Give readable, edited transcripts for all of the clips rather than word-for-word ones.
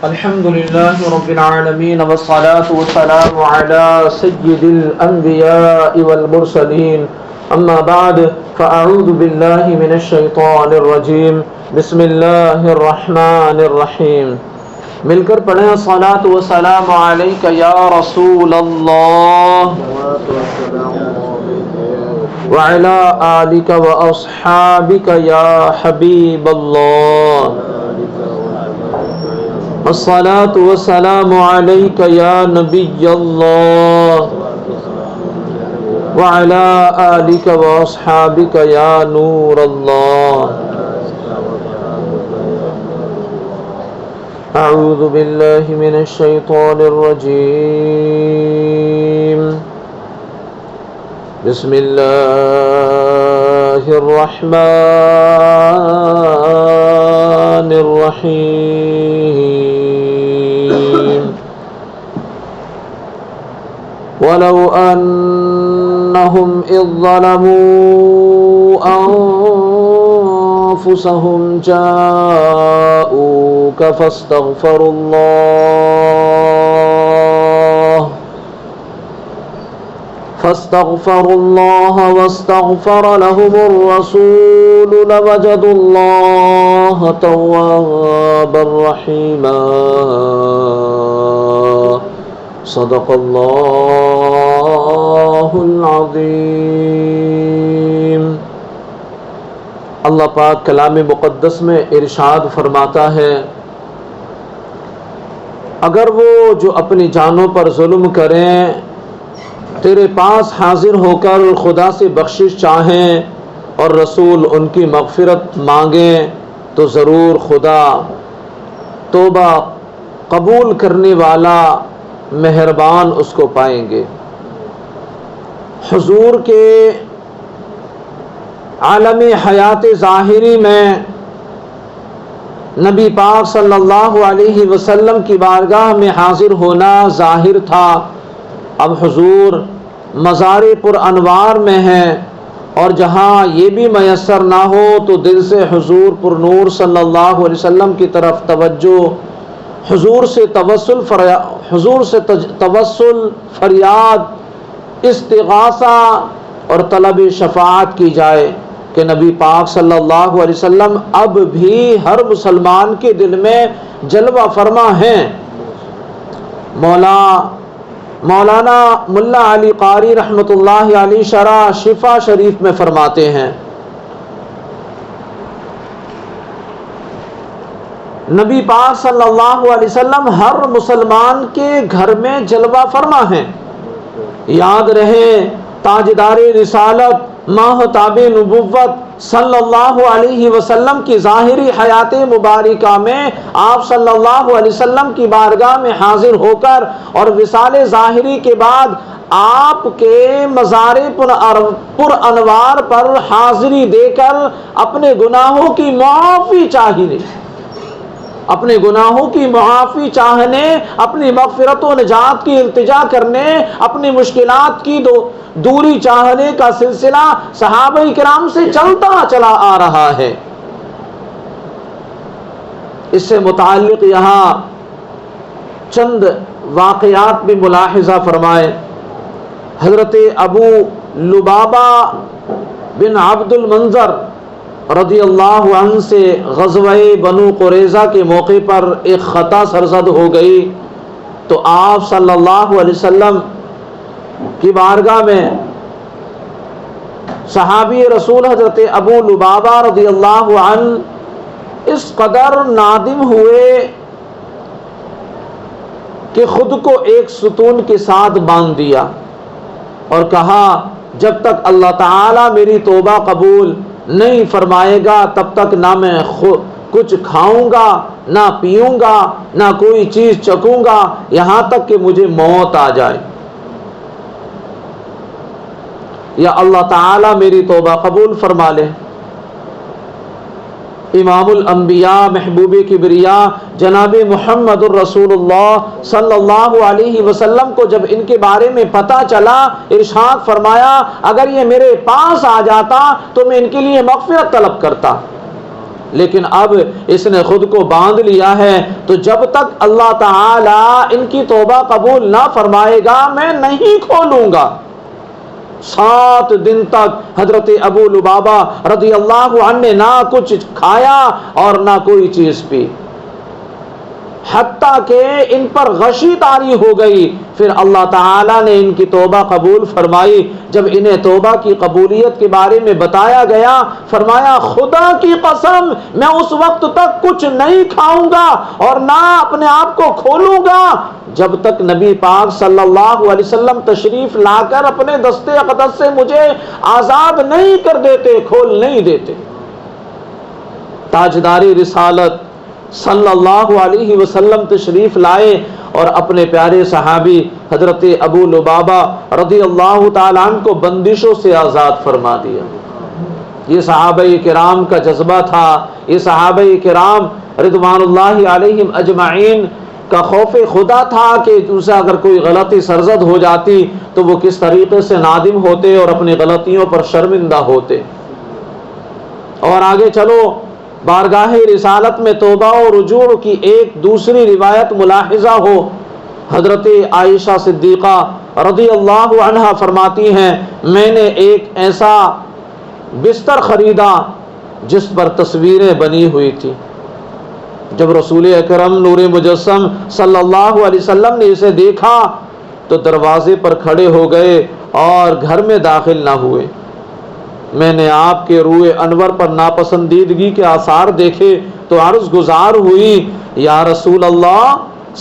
الحمد لله رب العالمين والصلاة والسلام على سيد الأنبياء والمرسلين أما بعد فأعوذ بالله من الشيطان الرجيم بسم الله الرحمن الرحيم مل کر پڑھیں الصلاة والسلام عليك يا رسول الله وعلى آلك وأصحابك يا حبيب الله الصلاة والسلام عليك يا نبي الله وعلى آلك وأصحابك يا نور الله أعوذ بالله من الشيطان الرجيم بسم الله الرحمن الرحيم ولو أنهم إذ ظلموا أنفسهم جاءوك فاستغفروا الله واستغفر لهم الرسول لوجدوا الله توابا رحيما صدق الله العظيم. اللہ پاک کلام مقدس میں ارشاد فرماتا ہے اگر وہ جو اپنی جانوں پر ظلم کریں تیرے پاس حاضر ہو کر خدا سے بخشش چاہیں اور رسول ان کی مغفرت مانگیں تو ضرور خدا توبہ قبول کرنے والا مہربان اس کو پائیں گے. حضور کے عالم حیات ظاہری میں نبی پاک صلی اللہ علیہ وسلم کی بارگاہ میں حاضر ہونا ظاہر تھا. اب حضور مزار پر انوار میں ہیں اور جہاں یہ بھی میسر نہ ہو تو دل سے حضور پر نور صلی اللہ علیہ وسلم کی طرف توجہ، حضور سے توسل فریاد استغاثہ اور طلب شفاعت کی جائے کہ نبی پاک صلی اللہ علیہ وسلم اب بھی ہر مسلمان کے دل میں جلوہ فرما ہیں. مولانا ملا علی قاری رحمۃ اللہ علیہ شرح شفا شریف میں فرماتے ہیں نبی پاک صلی اللہ علیہ وسلم ہر مسلمان کے گھر میں جلوہ فرما ہیں. یاد رہے تاجدار رسالت ماہتاب نبوت صلی اللہ علیہ وسلم کی ظاہری حیات مبارکہ میں آپ صلی اللہ علیہ وسلم کی بارگاہ میں حاضر ہو کر اور وصال ظاہری کے بعد آپ کے مزار پر انوار پر حاضری دے کر اپنے گناہوں کی معافی چاہنے اپنی مغفرت و نجات کی التجا کرنے اپنی مشکلات کی دوری چاہنے کا سلسلہ صحابہ کرام سے چلتا چلا آ رہا ہے. اس سے متعلق یہاں چند واقعات بھی ملاحظہ فرمائے. حضرت ابو لبابہ بن عبد المنظر رضی اللہ عنہ سے غزوہ بنو قریظہ کے موقع پر ایک خطا سرزد ہو گئی تو آپ صلی اللہ علیہ وسلم کی بارگاہ میں صحابی رسول حضرت ابو لبابہ رضی اللہ عنہ اس قدر نادم ہوئے کہ خود کو ایک ستون کے ساتھ باندھ دیا اور کہا جب تک اللہ تعالی میری توبہ قبول نہیں فرمائے گا تب تک نہ میں کچھ کھاؤں گا نہ پیوں گا نہ کوئی چیز چکوں گا یہاں تک کہ مجھے موت آ جائے یا اللہ تعالی میری توبہ قبول فرما لے. امام الانبیاء محبوب کبریا جناب محمد الرسول اللہ صلی اللہ علیہ وسلم کو جب ان کے بارے میں پتہ چلا ارشاد فرمایا اگر یہ میرے پاس آ جاتا تو میں ان کے لیے مغفرت طلب کرتا. لیکن اب اس نے خود کو باندھ لیا ہے، تو جب تک اللہ تعالی ان کی توبہ قبول نہ فرمائے گا میں نہیں کھولوں گا۔ 7 دن تک حضرت ابو لبابہ رضی اللہ عنہ نے نہ کچھ کھایا اور نہ کوئی چیز پی، حتیٰ کہ ان پر غشی طاری ہو گئی۔ پھر اللہ تعالیٰ نے ان کی توبہ قبول فرمائی۔ جب انہیں توبہ کی قبولیت کے بارے میں بتایا گیا، فرمایا خدا کی قسم میں اس وقت تک کچھ نہیں کھاؤں گا اور نہ اپنے آپ کو کھولوں گا جب تک نبی پاک صلی اللہ علیہ وسلم تشریف لا کر اپنے دست اقدس سے مجھے آزاد نہیں کر دیتے، کھول نہیں دیتے۔ تاجدار رسالت صلی اللہ علیہ وسلم تشریف لائے اور اپنے پیارے صحابی حضرت ابو لبابہ رضی اللہ تعالیٰ عنہ کو بندشوں سے آزاد فرما دیا۔ یہ صحابہ کرام کا جذبہ تھا، یہ صحابہ کرام رضوان اللہ علیہم اجمعین کا خوف خدا تھا کہ اسے اگر کوئی غلطی سرزد ہو جاتی تو وہ کس طریقے سے نادم ہوتے اور اپنی غلطیوں پر شرمندہ ہوتے۔ اور آگے چلو، بارگاہ رسالت میں توبہ و رجوع کی ایک دوسری روایت ملاحظہ ہو۔ حضرت عائشہ صدیقہ رضی اللہ عنہا فرماتی ہیں میں نے ایک ایسا بستر خریدا جس پر تصویریں بنی ہوئی تھی۔ جب رسول اکرم نور مجسم صلی اللہ علیہ وسلم نے اسے دیکھا تو دروازے پر کھڑے ہو گئے اور گھر میں داخل نہ ہوئے۔ میں نے آپ کے روئے انور پر ناپسندیدگی کے آثار دیکھے تو عرض گزار ہوئی یا رسول اللہ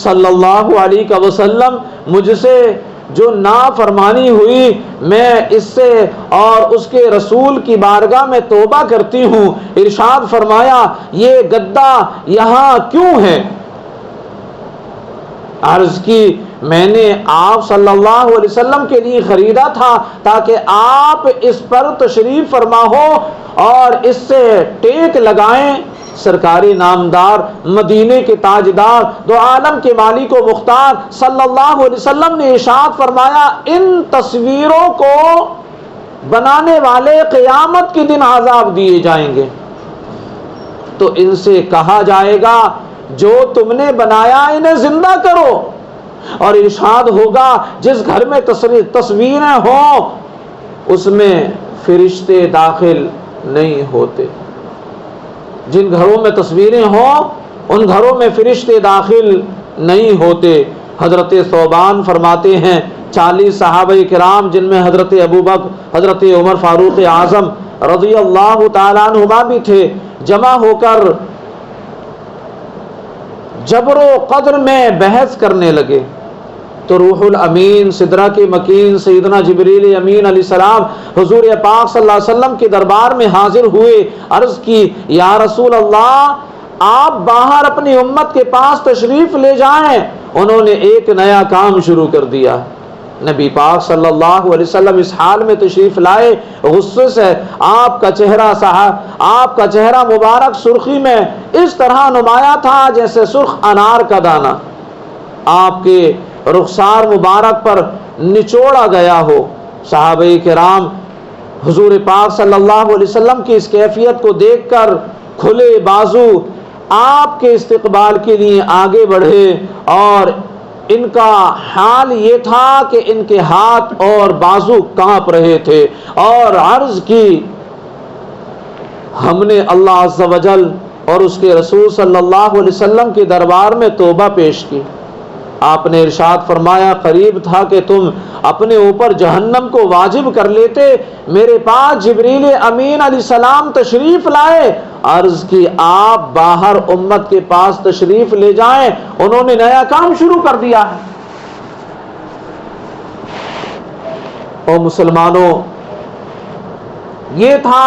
صلی اللہ علیہ وسلم، مجھ سے جو نافرمانی ہوئی میں اس سے اور اس کے رسول کی بارگاہ میں توبہ کرتی ہوں۔ ارشاد فرمایا یہ گدا یہاں کیوں ہے؟ عرض کی میں نے آپ صلی اللہ علیہ وسلم کے لیے خریدا تھا تاکہ آپ اس پر تشریف فرما ہو اور اس سے ٹیک لگائیں۔ سرکاری نامدار مدینے کے تاجدار دو عالم کے مالک و مختار صلی اللہ علیہ وسلم نے ارشاد فرمایا ان تصویروں کو بنانے والے قیامت کے دن عذاب دیے جائیں گے، تو ان سے کہا جائے گا جو تم نے بنایا انہیں زندہ کرو، اور ارشاد ہوگا جس گھر میں تصویریں ہوں اس میں فرشتے داخل نہیں ہوتے، جن گھروں میں تصویریں ہوں ان گھروں میں فرشتے داخل نہیں ہوتے۔ حضرت ثوبان فرماتے ہیں 40 صحابہ کرام جن میں حضرت ابوبکر، حضرت عمر فاروق اعظم رضی اللہ تعالیٰ عنہما بھی تھے، جمع ہو کر جبر و قدر میں بحث کرنے لگے تو روح الامین سدرہ کے مکین سیدنا جبریل امین علیہ السلام حضور پاک صلی اللہ علیہ وسلم کے دربار میں حاضر ہوئے۔ عرض کی یا رسول اللہ آپ باہر اپنی امت کے پاس تشریف لے جائیں۔ انہوں نے ایک نیا کام شروع کر دیا۔ نبی پاک صلی اللہ علیہ وسلم اس حال میں تشریف لائے، غصے سے آپ کا چہرہ مبارک سرخی میں اس طرح نمایاں تھا جیسے سرخ انار کا دانہ آپ کے رخسار مبارک پر نچوڑا گیا ہو۔ صحابہ کرام حضور پاک صلی اللہ علیہ وسلم کی اس کیفیت کو دیکھ کر کھلے بازو آپ کے استقبال کے لیے آگے بڑھے، اور ان کا حال یہ تھا کہ ان کے ہاتھ اور بازو کانپ رہے تھے، اور عرض کی ہم نے اللہ عز و جل اور اس کے رسول صلی اللہ علیہ وسلم کے دربار میں توبہ پیش کی۔ آپ نے ارشاد فرمایا قریب تھا کہ تم اپنے اوپر جہنم کو واجب کر لیتے، میرے پاس جبریل امین علیہ السلام تشریف لائے۔ عرض کی آپ باہر امت کے پاس تشریف لے جائیں، انہوں نے نیا کام شروع کر دیا ہے۔ او مسلمانوں، یہ تھا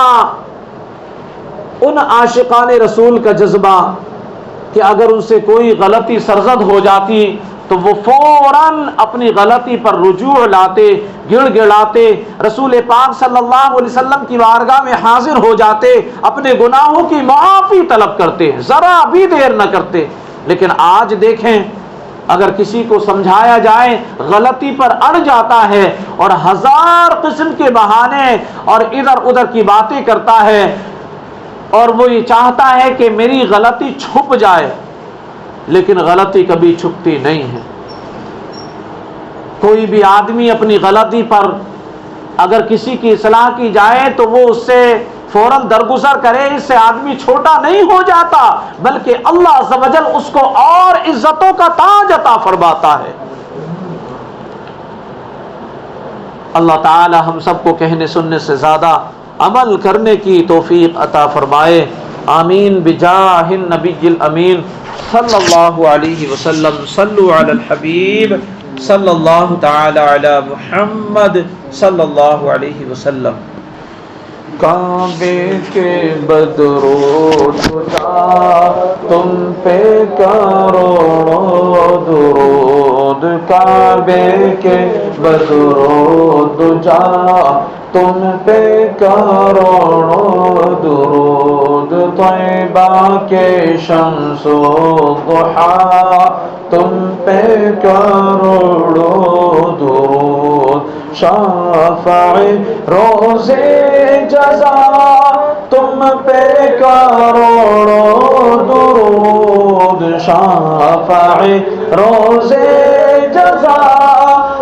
ان عاشقان رسول کا جذبہ کہ اگر ان سے کوئی غلطی سرزد ہو جاتی تو وہ فوراً اپنی غلطی پر رجوع لاتے، گڑ گڑاتے، رسول پاک صلی اللہ علیہ وسلم کی بارگاہ میں حاضر ہو جاتے، اپنے گناہوں کی معافی طلب کرتے، ذرا بھی دیر نہ کرتے۔ لیکن آج دیکھیں اگر کسی کو سمجھایا جائے غلطی پر اڑ جاتا ہے اور 1000 قسم کے بہانے اور ادھر ادھر کی باتیں کرتا ہے۔ اور وہ یہ چاہتا ہے کہ میری غلطی چھپ جائے، لیکن غلطی کبھی چھپتی نہیں ہے۔ کوئی بھی آدمی اپنی غلطی پر اگر کسی کی اصلاح کی جائے تو وہ اس سے فوراً درگزر کرے، اس سے آدمی چھوٹا نہیں ہو جاتا، بلکہ اللہ عز و جل اس کو اور عزتوں کا تاج عطا فرماتا ہے۔ اللہ تعالی ہم سب کو کہنے سننے سے زیادہ عمل کرنے کی توفیق عطا فرمائے، آمین بجاہ النبی الامین صلی اللہ علیہ وسلم۔ صلو علی الحبیب صلی اللہ تعالی علی محمد صلی اللہ علیہ وسلم۔ کعبے کے بدرو جا تم پہ کروڑوں درود، کعبے کے بدرو جا تم پہ کروڑوں درود، طیبہ کے شمس و ضحیٰ تم پہ کروڑوں درود، شافع روز جزا تم پہ کروڑوں درود، شافع روز جزا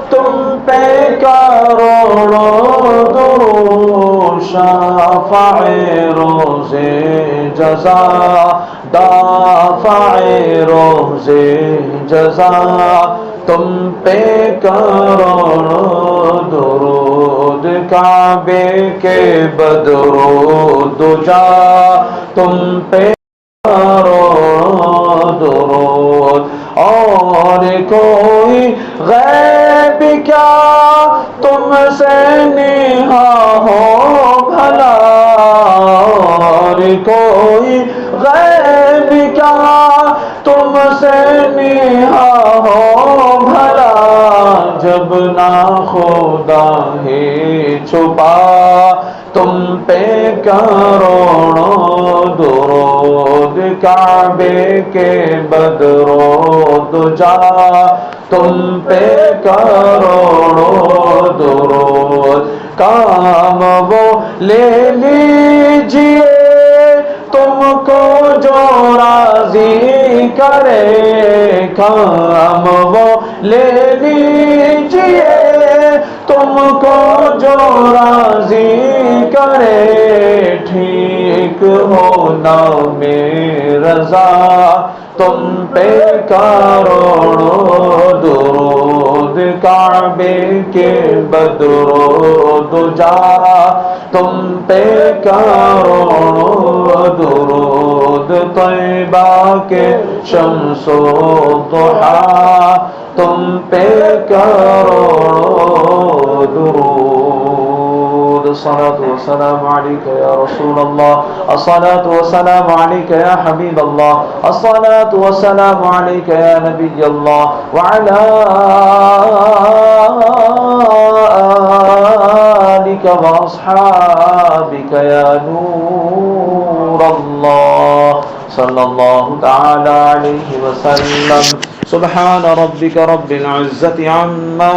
تم پہ کروڑوں درود، شافع روز جزا دافع روز جزا تم پہ کروڑوں درود، کعبے کے بدرود جا تم پہ کروڑوں درود، اور کوئی غیب کیا تم سے نہاں ہو بھلا، اور کوئی غیب کیا تم سے نہاں ہو بھلا، جب نہ خدا ہی چھپا تم پہ کروڑوں درود، کعبے کے بدرود جا تم پہ کروڑوں درود، کام وہ لے لیجئے تم کو جو راضی کرے، کام وہ لے لیجئے تم کو جو راضی کرے، ٹھیک ہو نام رضا تم پہ کروڑوں درود، کعبے کے بدرود جا تم پہ کروڑوں درود، طیبہ کے شمس و ضحیٰ تم پہ کروڑوں درود۔ الصلاة والسلام عليك يا رسول الله، الصلاة والسلام عليك يا حبيب الله، الصلاة والسلام عليك يا نبي الله، وعلى آلك وأصحابك يا نور الله، صلى الله تعالى عليه وسلم۔ سبحان ربك رب العزة عما